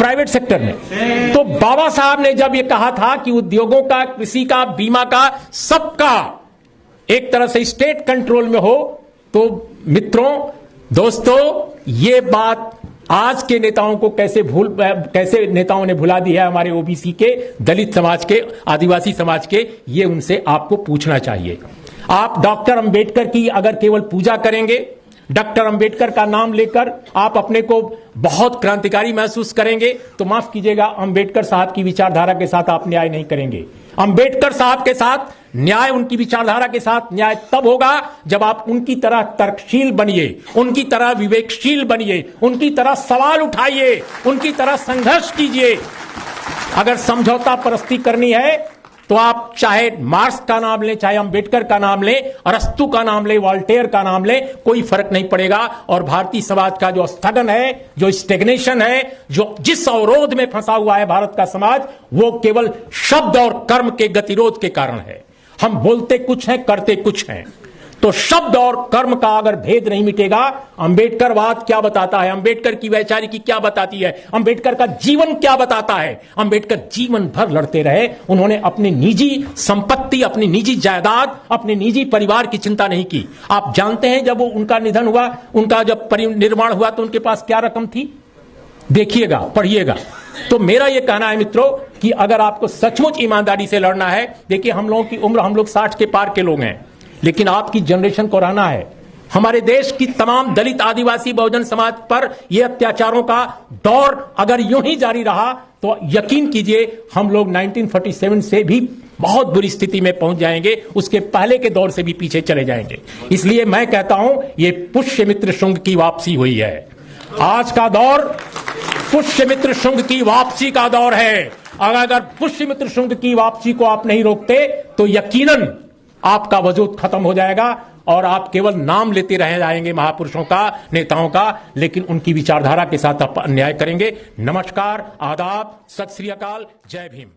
Private sector में। तो बाबा साहब ने जब ये कहा था कि उद्योगों का, कृषि का, बीमा का, सबका एक तरह से स्टेट कंट्रोल में हो, तो मित्रों, दोस्तों, ये बात आज के नेताओं को कैसे नेताओं ने भुला दी है, हमारे ओबीसी के, दलित समाज के, आदिवासी समाज के, ये उनसे आपको पूछना चाहिए। आप डॉक्टर अंबेडकर की अगर केवल पूजा करेंगे, डॉक्टर अंबेडकर का नाम लेकर आप अपने को बहुत क्रांतिकारी महसूस करेंगे, तो माफ कीजिएगा, अंबेडकर साहब की विचारधारा के साथ आप न्याय नहीं करेंगे। अंबेडकर साहब के साथ न्याय, उनकी विचारधारा के साथ न्याय तब होगा जब आप उनकी तरह तर्कशील बनिए, उनकी तरह विवेकशील बनिए, उनकी तरह सवाल उठाइए, उनकी तरह संघर्ष कीजिए। अगर समझौता परस्ती करनी है तो आप चाहे मार्क्स का नाम लें, चाहे अंबेडकर का नाम लें, अरस्तु का नाम लें, वॉल्टेयर का नाम लें, कोई फर्क नहीं पड़ेगा। और भारतीय समाज का जो स्थगन है, जो स्टेग्नेशन है, जो जिस अवरोध में फंसा हुआ है भारत का समाज, वो केवल शब्द और कर्म के गतिरोध के कारण है। हम बोलते कुछ हैं, करते कुछ हैं। तो शब्द और कर्म का अगर भेद नहीं मिटेगा, अंबेडकरवाद क्या बताता है, अंबेडकर की वैचारिकी क्या बताती है, अंबेडकर का जीवन क्या बताता है। अंबेडकर जीवन भर लड़ते रहे, उन्होंने अपनी निजी संपत्ति, अपनी निजी जायदाद, अपने निजी परिवार की चिंता नहीं की। आप जानते हैं जब उनका निधन हुआ, उनका जब परिनिर्वाण हुआ, तो उनके पास क्या रकम थी, देखिएगा, पढ़िएगा। तो मेरा यह कहना है मित्रों कि अगर आपको सचमुच ईमानदारी से लड़ना है, देखिए हम लोगों की उम्र, हम लोग 60 के पार के लोग हैं, लेकिन आपकी जनरेशन को रहना है। हमारे देश की तमाम दलित, आदिवासी, बहुजन समाज पर यह अत्याचारों का दौर अगर यूं ही जारी रहा तो यकीन कीजिए हम लोग 1947 से भी बहुत बुरी स्थिति में पहुंच जाएंगे, उसके पहले के दौर से भी पीछे चले जाएंगे। इसलिए मैं कहता हूं ये पुष्यमित्र शुंग की वापसी हुई है। आज का दौर पुष्यमित्र शुंग की वापसी का दौर है। अगर पुष्यमित्र शुंग की वापसी को आप नहीं रोकते तो यकीनन आपका वजूद खत्म हो जाएगा और आप केवल नाम लेते रह जाएंगे महापुरुषों का, नेताओं का, लेकिन उनकी विचारधारा के साथ आप अन्याय करेंगे। नमस्कार, आदाब, सत श्री अकाल, जय भीम।